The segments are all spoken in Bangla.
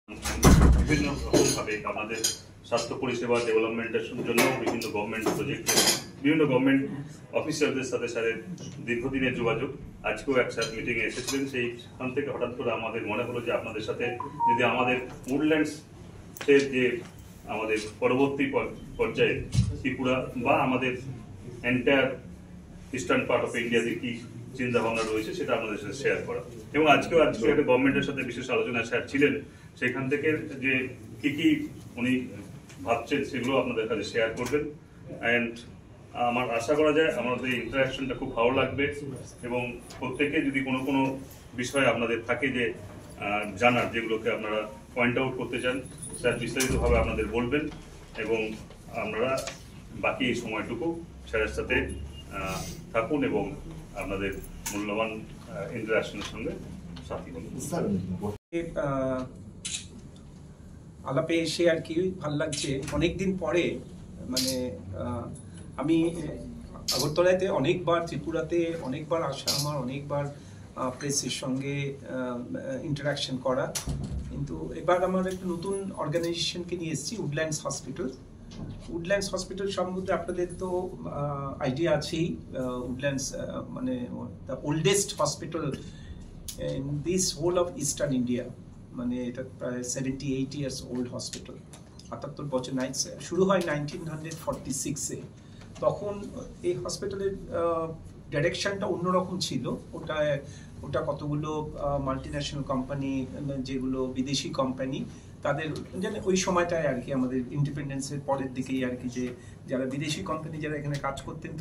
বিভিন্ন রকমভাবে আমাদের স্বাস্থ্য পরিষেবা ডেভেলপমেন্টের জন্য বিভিন্ন গভর্নমেন্ট প্রজেক্ট, বিভিন্ন গভর্নমেন্ট অফিসারদের সাথে স্যারের দীর্ঘদিনের যোগাযোগ। আজকেও এক স্যার মিটিংয়ে এসেছিলেন, সেইখান থেকে হঠাৎ করে আমাদের মনে হলো যে আপনাদের সাথে যদি আমাদের উডল্যান্ডসের যে আমাদের পরবর্তী পর্যায়ে ত্রিপুরা বা আমাদের এন্টায়ার ইস্টার্ন পার্ট অফ ইন্ডিয়াতে কি চিন্তা ভাবনা রয়েছে সেটা আপনাদের সাথে শেয়ার করা। এবং আজকে একটা গভর্নমেন্টের সাথে বিশেষ আলোচনা স্যার ছিলেন, সেখান থেকে যে কি উনি ভাবছেন সেগুলো আপনাদের কাছে শেয়ার করবেন। অ্যান্ড আমার আশা করা যায় আমাদের ইন্টারাকশনটা খুব ভালো লাগবে এবং প্রত্যেকে যদি কোনো বিষয় আপনাদের থাকে যে জানার, যেগুলোকে আপনারা পয়েন্ট আউট করতে চান, স্যার বিস্তারিতভাবে আপনাদের বলবেন এবং আপনারা বাকি এই সময়টুকু স্যারের সাথে থাকুন এবং আপনাদের মূল্যবান ইন্টারাকশনের সঙ্গে সাথী হন। আলাপে এসে আর কি ভাল লাগছে। অনেকদিন পরে মানে আমি আগরতলাতে অনেকবার, ত্রিপুরাতে অনেকবার আসা, আমার অনেকবার প্রেসের সঙ্গে ইন্টারাকশন করা, কিন্তু এবার আমার একটা নতুন অর্গানাইজেশনকে নিয়ে এসেছি, উডল্যান্ডস হসপিটাল। উডল্যান্ডস হসপিটাল সম্বন্ধে আপনাদের তো আইডিয়া আছেই। উডল্যান্ডস মানে the oldest hospital in this whole of eastern India. মানে এটা প্রায় 78 ইয়ার্স ওল্ড হসপিটাল। 78 বছর শুরু হয় 1946-এ। তখন এই হসপিটালের ডাইরেকশনটা অন্যরকম ছিল। ওটা কতগুলো মাল্টিন্যাশনাল কোম্পানি, যেগুলো বিদেশি কোম্পানি, তাদের মানে ওই সময়টায় আর কি আমাদের ইন্ডিপেন্ডেন্সের পরের দিকেই আর কি, যে যারা বিদেশি কোম্পানি যারা এখানে কাজ করতেন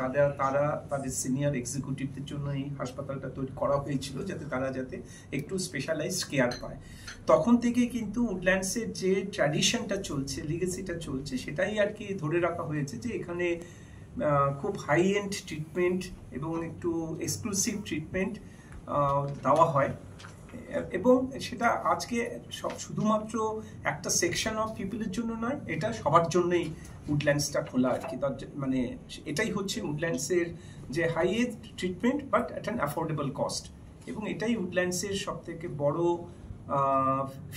তারা তাদের সিনিয়র এক্সিকিউটিভদের জন্য এই হাসপাতালটা তৈরি করা হয়েছিল, যাতে তারা একটু স্পেশালাইজড কেয়ার পায়। তখন থেকে কিন্তু উডল্যান্ডসের যে ট্র্যাডিশনটা চলছে, লিগেসিটা চলছে, সেটাই আর কি ধরে রাখা হয়েছে, যে এখানে খুব হাই এন্ড ট্রিটমেন্ট এবং একটু এক্সক্লুসিভ ট্রিটমেন্ট দেওয়া হয়। এবং সেটা আজকে শুধুমাত্র একটা সেকশন অফ পিপলের জন্য নয়, এটা সবার জন্যই উডল্যান্ডসটা খোলা আর কি। মানে এটাই হচ্ছে উডল্যান্ডসের যে highest treatment but at an affordable cost. এবং এটাই উডল্যান্ডসের সব থেকে বড়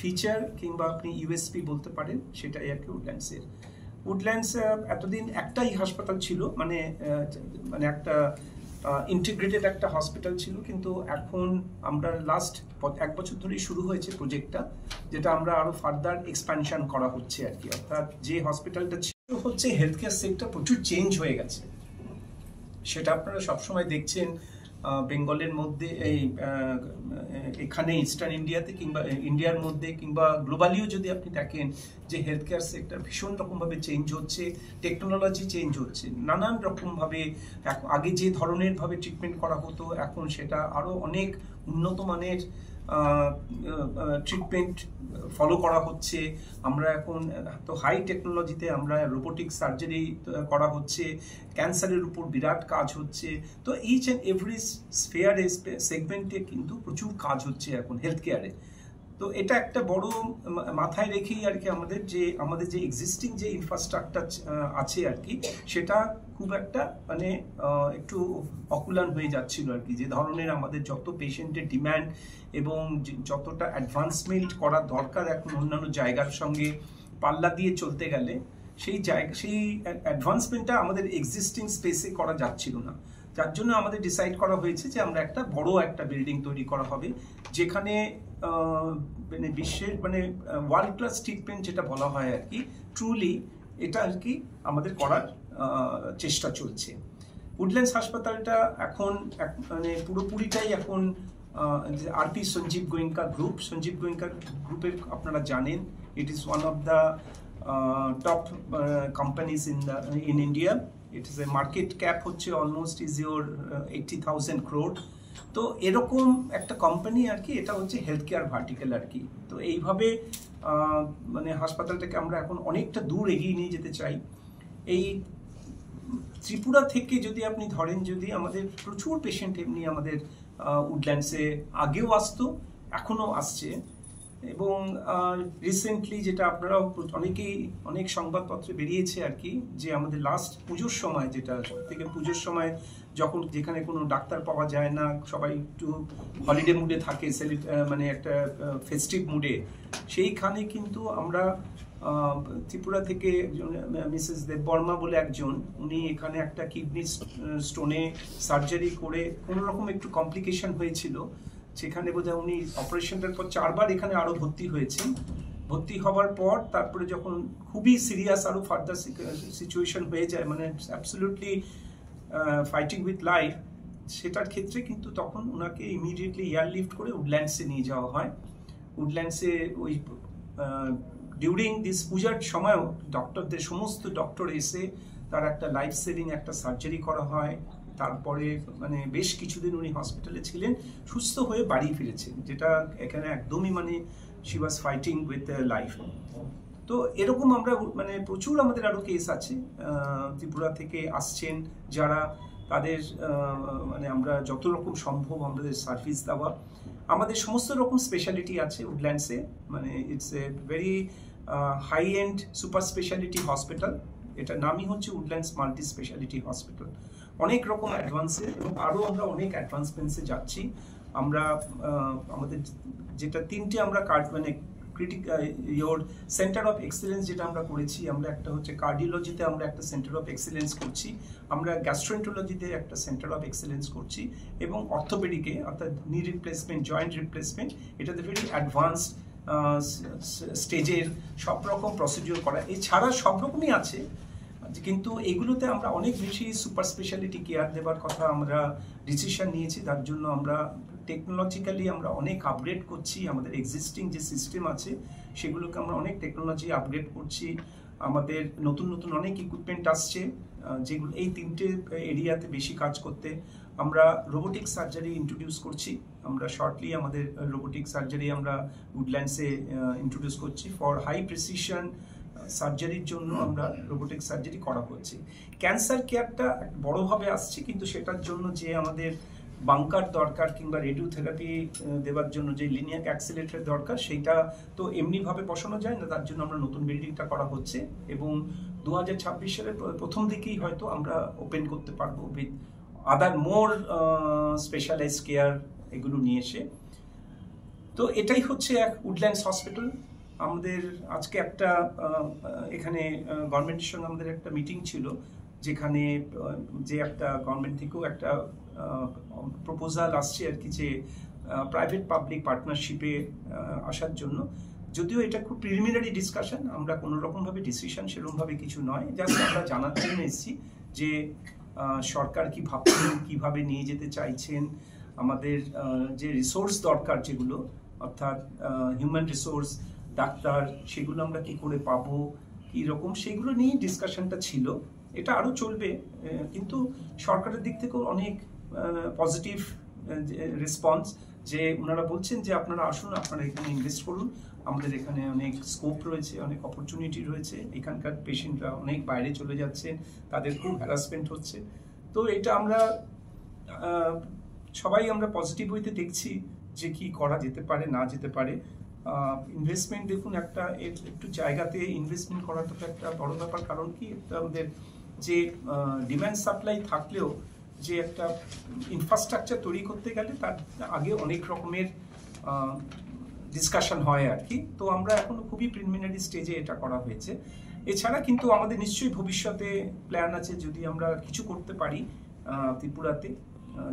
ফিচার কিংবা আপনি ইউএসপি বলতে পারেন, সেটাই আর কি উডল্যান্ডসের। উডল্যান্ডস এতদিন একটাই হাসপাতাল ছিল, মানে একটা ইন্টিগ্রেটেড একটা হসপিটাল ছিল, কিন্তু এখন আমরা লাস্ট 1 বছর ধরেই শুরু হয়েছে প্রজেক্টটা, যেটা আমরা আরো ফার্দার এক্সপ্যানশন করা হচ্ছে আর কি। অর্থাৎ যে হসপিটালটা ছিল হচ্ছে হেলথ কেয়ার সেক্টর প্রচুর চেঞ্জ হয়ে গেছে, সেটা আপনারা সবসময় দেখছেন বেঙ্গলের মধ্যে, এখানে ইস্টার্ন ইন্ডিয়াতে কিংবা ইন্ডিয়ার মধ্যে কিংবা গ্লোবালিও যদি আপনি দেখেন, যে হেলথ কেয়ার সেক্টর ভীষণ রকমভাবে চেঞ্জ হচ্ছে, টেকনোলজি চেঞ্জ হচ্ছে নানান রকমভাবে। আগে যে ধরনের ভাবে ট্রিটমেন্ট করা হতো, এখন সেটা আরও অনেক উন্নত মানের ট্রিটমেন্ট ফলো করা হচ্ছে। আমরা এখন তো হাই টেকনোলজিতে আমরা রোবোটিক সার্জারি করা হচ্ছে, ক্যান্সারের উপর বিরাট কাজ হচ্ছে। তো ইচ অ্যান্ড এভরি স্ফেয়ারে সেগমেন্টে কিন্তু প্রচুর কাজ হচ্ছে এখন হেলথ কেয়ারে। তো এটা একটা বড় মাথায় রেখেই আর কি আমাদের যে এক্সিস্টিং যে ইনফ্রাস্ট্রাকচার আছে আর কি, সেটা খুব একটা মানে একটু অকুলান হয়ে যাচ্ছিল আর কি। যে ধরনের আমাদের যত পেশেন্টের ডিম্যান্ড এবং যতটা অ্যাডভান্সমেন্ট করা দরকার এখন অন্যান্য জায়গার সঙ্গে পাল্লা দিয়ে চলতে গেলে, সেই অ্যাডভান্সমেন্টটা আমাদের এক্সিস্টিং স্পেসে করা যাচ্ছিল না। যার জন্য আমাদের ডিসাইড করা হয়েছে যে আমরা একটা বড় একটা বিল্ডিং তৈরি করা হবে, যেখানে মানে বিশ্বের মানে ওয়ার্ল্ড ক্লাস ট্রিটমেন্ট যেটা বলা হয় আর কি, ট্রুলি এটা আর কি আমাদের করার চেষ্টা চলছে। উডল্যান্ডস হাসপাতালটা এখন মানে পুরোপুরিটাই এখন আরপি সঞ্জীব গোয়েঙ্কা গ্রুপের আপনারা জানেন, it is one of the top companies in India. It is a market cap হচ্ছে অলমোস্ট ইজ ইউর 80,000 crore। তো এরকম একটা কোম্পানি আর কি, এটা হচ্ছে হেলথ কেয়ার ভার্টিক্যাল আর কি। তো এইভাবে মানে হাসপাতালটাকে আমরা এখন অনেকটা দূর এগিয়ে নিয়ে যেতে চাই। এই ত্রিপুরা থেকে যদি আপনি ধরেন, যদি আমাদের প্রচুর পেশেন্ট এমনি আমাদের উডল্যান্ডসে আগেও আসতো, এখনো আসছে, এবং রিসেন্টলি যেটা আপনারাও অনেকেই অনেক সংবাদপত্রে বেরিয়েছে আর কি, যে আমাদের লাস্ট পুজোর সময়, যেটা থেকে পুজোর সময় যখন যেখানে কোনো ডাক্তার পাওয়া যায় না, সবাই একটু হলিডে মুডে থাকে, মানে একটা ফেস্টিভ মুডে, সেইখানে কিন্তু আমরা ত্রিপুরা থেকে মিসেস দেববর্মা বলে একজন, উনি এখানে একটা কিডনি স্টোনে সার্জারি করে কোনো রকম একটু কমপ্লিকেশন হয়েছিল, সেখানে বোধহয় উনি অপারেশনটার পর 4 বার এখানে আরো ভর্তি হয়েছেন। ভর্তি হওয়ার পর তারপরে যখন খুবই সিরিয়াস আরো ফার্দার সিচুয়েশন হয়ে যায়, মানে অ্যাবসলিউটলি ফাইটিং উইথ লাইফ, সেটার ক্ষেত্রে কিন্তু তখন ওনাকে ইমিডিয়েটলি এয়ারলিফট করে উডল্যান্ডসে নিয়ে যাওয়া হয়। উডল্যান্ডসে ওই ডিউরিং দিস পূজার সময়ও ডক্টরদের সমস্ত ডক্টর এসে তার একটা লাইফ সেভিং একটা সার্জারি করা হয়। তারপরে মানে বেশ কিছুদিন উনি হসপিটালে ছিলেন, সুস্থ হয়ে বাড়ি ফিরেছেন, যেটা এখানে একদমই মানে she was fighting with life. তো এরকম আমরা মানে প্রচুর আমাদের আরো কেস আছে ত্রিপুরা থেকে আসছেন যারা, তাদের মানে আমরা যত রকম সম্ভব আমাদের সার্ভিস দেওয়া। আমাদের সমস্ত রকম স্পেশালিটি আছে উডল্যান্ডসে, মানে it's a very high and super speciality hospital. এটার নামই হচ্ছে উডল্যান্ডস মাল্টি স্পেশালিটি হসপিটাল। অনেক রকম অ্যাডভান্সে এবং আরও আমরা অনেক অ্যাডভান্সমেন্টসে যাচ্ছি। আমরা আমাদের যেটা 3টে আমরা মানে ইয়োর সেন্টার অফ এক্সেলেন্স যেটা আমরা করেছি, আমরা একটা হচ্ছে কার্ডিওলজিতে আমরা একটা সেন্টার অফ এক্সেলেন্স করছি, আমরা গ্যাস্ট্রোএন্টারোলজিতে একটা সেন্টার অফ এক্সেলেন্স করছি, এবং অর্থোপেডিকে অর্থাৎ নি রিপ্লেসমেন্ট, জয়েন্ট রিপ্লেসমেন্ট, এটাতে ভেরি অ্যাডভান্সড স্টেজের সব রকম প্রসিডিওর করা। এছাড়া সব রকমই আছে, কিন্তু এগুলোতে আমরা অনেক বেশি সুপার স্পেশালিটি কেয়ার দেওয়ার কথা আমরা ডিসিশন নিয়েছি। তার জন্য আমরা টেকনোলজিক্যালি আমরা অনেক আপগ্রেড করছি, আমাদের এক্সিস্টিং যে সিস্টেম আছে সেগুলোকে আমরা অনেক টেকনোলজি আপগ্রেড করছি। আমাদের নতুন নতুন অনেক ইকুইপমেন্ট আসছে যেগুলো এই 3টে এরিয়াতে বেশি কাজ করতে। আমরা রোবোটিক সার্জারি ইন্ট্রোডিউস করছি, আমরা শর্টলি আমাদের রোবোটিক সার্জারি আমরা উডল্যান্ডসে ইন্ট্রোডিউস করছি। ফর হাই প্রিসিশন সার্জারির জন্য আমরা রোবোটিক সার্জারি করা হচ্ছে। ক্যান্সার কেয়ারটা বড়ভাবে আসছে, কিন্তু সেটার জন্য যে আমাদের বাংকার দরকার কিংবা রেডিওথেরাপি দেওয়ার জন্য যে লিনিয়াক অ্যাক্সিলারেটর দরকার, সেইটা তো এমনিভাবে বসানো যায় না, তার জন্য আমরা নতুন বিল্ডিংটা করা হচ্ছে এবং 2026 সালের প্রথম দিকেই হয়তো আমরা ওপেন করতে পারবো with other more specialised care এগুলো নিয়ে এসে। তো এটাই হচ্ছে এক উডল্যান্ডস হসপিটাল। আমাদের আজকে একটা এখানে গভর্নমেন্টের সঙ্গে আমাদের একটা মিটিং ছিল, যেখানে যে একটা গভর্নমেন্ট থেকেও একটা প্রপোজাল আসছে আর কি, যে প্রাইভেট পাবলিক পার্টনারশিপে আসার জন্য। যদিও এটা খুব প্রিলিমিনারি ডিসকাশন, আমরা কোনো রকমভাবে ডিসিশন সেরকমভাবে কিছু নয়, জাস্ট আমরা জানার জন্য এসেছি যে সরকার কি ভাবছেন, কীভাবে নিয়ে যেতে চাইছেন, আমাদের যে রিসোর্স দরকার যেগুলো, অর্থাৎ হিউম্যান রিসোর্স, ডাক্তার, সেগুলো আমরা কি করে পাবো, কী রকম, সেগুলো নিয়ে ডিসকাশনটা ছিল। এটা আরও চলবে, কিন্তু সরকারের দিক থেকেও অনেক পজিটিভ রেসপন্স, যে ওনারা বলছেন যে আপনারা আসুন, আপনারা এখানে ইনভেস্ট করুন, আমাদের এখানে অনেক স্কোপ রয়েছে, অনেক অপরচুনিটি রয়েছে, এখানকার পেশেন্টরা অনেক বাইরে চলে যাচ্ছেন, তাদের খুব হ্যারাসমেন্ট হচ্ছে। তো এটা আমরা সবাই আমরা পজিটিভ হইতে দেখছি যে কি করা যেতে পারে না যেতে পারে। ইনভেস্টমেন্ট দেখুন, একটা একটু জায়গাতে ইনভেস্টমেন্ট করা তো একটা বড় ব্যাপার, কারণ কি আমাদের যে ডিম্যান্ড সাপ্লাই থাকলেও যে একটা ইনফ্রাস্ট্রাকচার তৈরি করতে গেলে তার আগে অনেক রকমের ডিসকাশন হয় আর কি। তো আমরা এখনো খুবই প্রিলিমিনারি স্টেজে এটা করা হয়েছে। এছাড়া কিন্তু আমাদের নিশ্চয়ই ভবিষ্যতে প্ল্যান আছে, যদি আমরা কিছু করতে পারি ত্রিপুরাতে,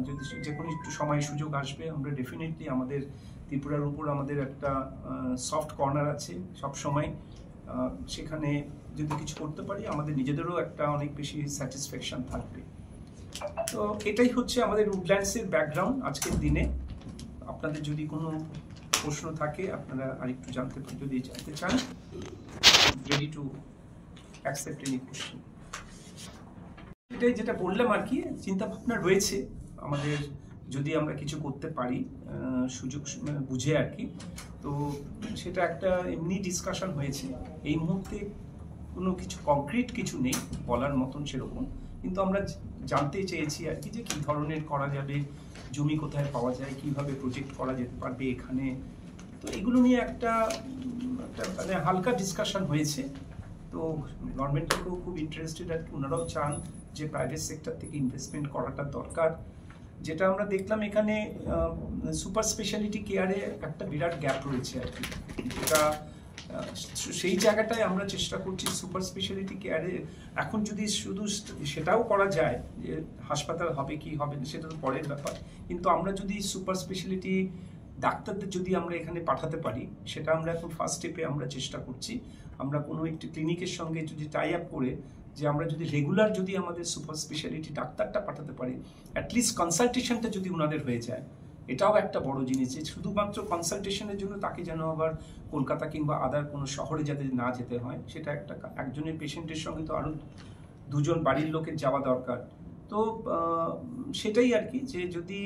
যদি যে কোনো একটু সময় সুযোগ আসবে, আমরা ডেফিনেটলি আমাদের ত্রিপুরার উপর আমাদের একটা সফট কর্নার আছে সব সময়, সেখানে যদি কিছু করতে পারি আমাদের নিজেদেরও একটা অনেক বেশি স্যাটিসফ্যাকশন থাকবে। তো এটাই হচ্ছে আমাদের উডল্যান্ডসের ব্যাকগ্রাউন্ড আজকের দিনে। আপনাদের যদি কোনো প্রশ্ন থাকে, আপনারা আরেকটু যদি জানতে চান, ready to accept any question. এটাই যেটা বললাম আর কি, চিন্তা ভাবনা রয়েছে আমাদের, যদি আমরা কিছু করতে পারি সুযোগ বুঝে আর কি। তো সেটা একটা এমনি ডিসকাশন হয়েছে, এই মুহূর্তে কোনো কিছু কংক্রিট কিছু নেই বলার মতন সেরকম, কিন্তু আমরা জানতে চেয়েছি আর কি যে কী ধরনের করা যাবে, জমি কোথায় পাওয়া যায়, কিভাবে প্রজেক্ট করা যেতে পারবে এখানে। তো তো এগুলো নিয়ে একটা মানে হালকা ডিসকাশন হয়েছে। তো গভর্নমেন্ট থেকেও খুব ইন্টারেস্টেড আর কি, ওনারাও চান যে প্রাইভেট সেক্টর থেকে ইনভেস্টমেন্ট করাটা দরকার। যেটা আমরা দেখলাম এখানে সুপার স্পেশালিটি কেয়ারে একটা বিরাট গ্যাপ রয়েছে আর কি, যেটা সেই জায়গাটায় আমরা চেষ্টা করছি সুপার স্পেশালিটি কেয়ারে। এখন যদি শুধু সেটাও করা যায় যে হাসপাতাল হবে কি হবে না সেটা তো পরের ব্যাপার, কিন্তু আমরা যদি সুপার স্পেশালিটি ডাক্তারদের যদি আমরা এখানে পাঠাতে পারি, সেটা আমরা এখন ফার্স্ট স্টেপে আমরা চেষ্টা করছি। আমরা কোনো একটি ক্লিনিকের সঙ্গে যদি টাই আপ করে যে আমরা যদি রেগুলার যদি আমাদের সুপার স্পেশালিটি ডাক্তারটা পাঠাতে পারি, অ্যাটলিস্ট কনসালটেশনটা যদি ওনাদের হয়ে যায়, এটাও একটা বড় জিনিস যে শুধুমাত্র কনসালটেশনের জন্য তাকে যেন আবার কলকাতা কিংবা আদার কোনো শহরে যাতে না যেতে হয়। সেটা একটা একজনের পেশেন্টের সঙ্গে তো আরও দুজন বাড়ির লোকের যাওয়া দরকার। তো সেটাই আর কি, যে যদি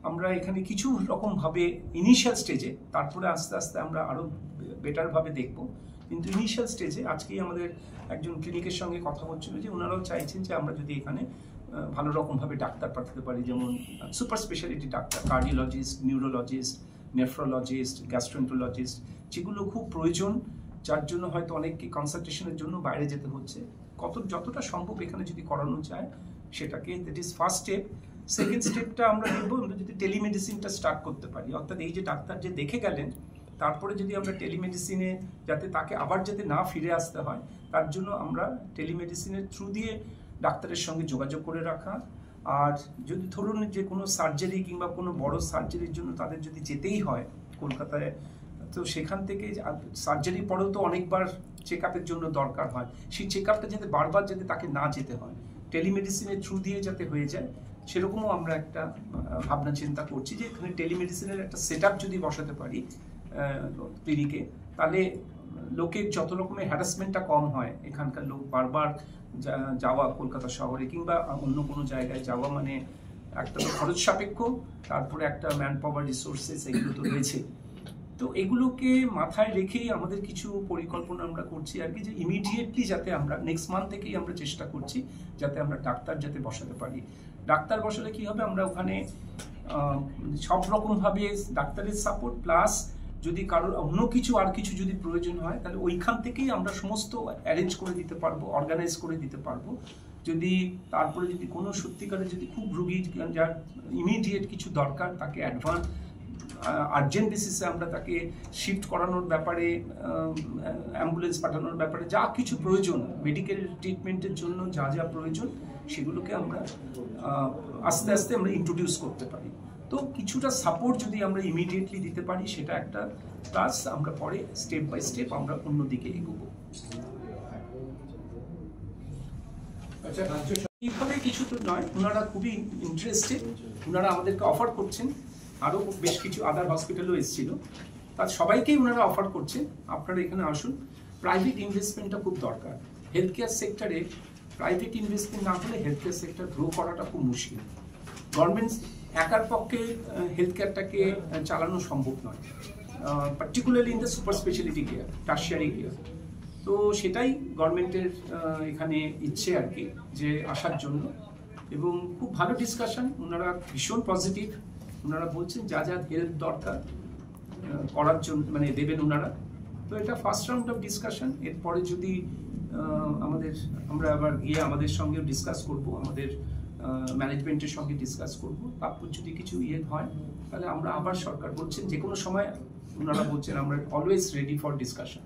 আমরা এখানে কিছু রকমভাবে ইনিশিয়াল স্টেজে, তারপরে আস্তে আস্তে আমরা আরও বেটারভাবে দেখব, কিন্তু ইনিশিয়াল স্টেজে আজকেই আমাদের একজন ক্লিনিকের সঙ্গে কথা হচ্ছিল যে ওনারাও চাইছেন যে আমরা যদি এখানে ভালো রকমভাবে ডাক্তার পাঠাতে পারি, যেমন super speciality doctor, cardiologist, neurologist, nephrologist, gastroenterologist, যেগুলো খুব প্রয়োজন, যার জন্য হয়তো অনেককে কনসালটেশনের জন্য বাইরে যেতে হচ্ছে। যতটা সম্ভব এখানে যদি করানো যায় সেটাকে, that is first step. Second স্টেপটা আমরা দেখব আমরা যদি টেলিমেডিসিনটা স্টার্ট করতে পারি, অর্থাৎ এই যে ডাক্তার যে দেখে গেলেন তারপরে যদি আমরা টেলিমেডিসিনে যাতে তাকে আবার যাতে না ফিরে আসতে হয়, তার জন্য আমরা টেলিমেডিসিনের থ্রু দিয়ে ডাক্তারের সঙ্গে যোগাযোগ করে রাখা। আর যদি ধরুন যে কোনো সার্জারি কিংবা কোনো বড় সার্জারির জন্য তাদের যদি যেতেই হয় কলকাতায়, তো সেখান থেকে সার্জারি পরেও তো অনেকবার চেক আপের জন্য দরকার হয়, সেই চেক আপটা যাতে বারবার যাতে তাকে না যেতে হয়, টেলিমেডিসিনের থ্রু দিয়ে যাতে হয়ে যায়, সেরকমও আমরা একটা ভাবনা চিন্তা করছি যে এখানে টেলিমেডিসিনের একটা সেট আপ যদি বসাতে পারি ক্লিনিকে, তাহলে লোকের যত রকমের হ্যারাসমেন্টটা কম হয়। এখানকার লোক বারবার যাওয়া কলকাতা শহরে কিংবা অন্য কোনো জায়গায় যাওয়া মানে একটা তো খরচ সাপেক্ষ, তারপরে একটা ম্যান পাওয়ার রিসোর্সেস এগুলো তো রয়েছে। তো এগুলোকে মাথায় রেখেই আমাদের কিছু পরিকল্পনা আমরা করছি আর কি, যে ইমিডিয়েটলি যাতে আমরা নেক্সট মান্থ থেকেই আমরা চেষ্টা করছি যাতে আমরা ডাক্তার যাতে বসাতে পারি। ডাক্তার বসালে কি হবে, আমরা ওখানে সব রকমভাবে ডাক্তারের সাপোর্ট প্লাস যদি কারোর অন্য কিছু আর কিছু যদি প্রয়োজন হয় তাহলে ওইখান থেকেই আমরা সমস্ত অ্যারেঞ্জ করে দিতে পারবো, অর্গানাইজ করে দিতে পারবো। যদি তারপরে যদি কোনো সত্যিকারে যদি খুব রুগী যার ইমিডিয়েট কিছু দরকার, তাকে অ্যাডভান্স আর্জেন্ট বেসিসে আমরা তাকে শিফট করানোর ব্যাপারে, অ্যাম্বুলেন্স পাঠানোর ব্যাপারে যা কিছু প্রয়োজন, মেডিকেল ট্রিটমেন্টের জন্য যা যা প্রয়োজন, সেগুলোকে আমরা আস্তে আস্তে আমরা ইন্ট্রোডিউস করতে পারি। তো কিছুটা সাপোর্ট যদি আমরা ইমিডিয়েটলি দিতে পারি সেটা একটা, প্লাস আমরা পরে স্টেপ বাই স্টেপ আমরা অন্যদিকে এগোবো। এইভাবে কিছু তো নয়, ওনারা খুবই ইন্টারেস্টেড, ওনারা আমাদেরকে অফার করছেন, আরও বেশ কিছু আদার হসপিটালও এসেছিল, তার সবাইকেই ওনারা অফার করছেন আপনারা এখানে আসুন। প্রাইভেট ইনভেস্টমেন্টটা খুব দরকার হেলথ কেয়ার সেক্টরে। প্রাইভেট ইনভেস্টমেন্ট না হলে হেলথ কেয়ার সেক্টর গ্রো করাটা খুব মুশকিল। গভর্নমেন্ট একার পক্ষে হেলথ কেয়ারটাকে চালানো সম্ভব নয়, particularly in the super speciality care, tertiary care. তো সেটাই গভর্নমেন্টের এখানে ইচ্ছে আর কি, যে আসার জন্য। এবং খুব ভালো ডিসকাশন, ওনারা ভীষণ পজিটিভ, ওনারা বলছেন যা যা হেল্প দরকার করার জন্য মানে দেবেন ওনারা। তো এটা ফার্স্ট রাউন্ড অফ ডিসকাশন। এরপরে যদি আমরা আবার গিয়ে আমাদের সঙ্গেও ডিসকাস করব, আমাদের ম্যানেজমেন্টের সঙ্গে ডিসকাস করব, তারপর যদি কিছু হয় তাহলে আমরা আবার, সরকার বলছেন যে কোনো সময়, ওনারা বলছেন আমরা অলওয়েজ রেডি ফর ডিসকাশন।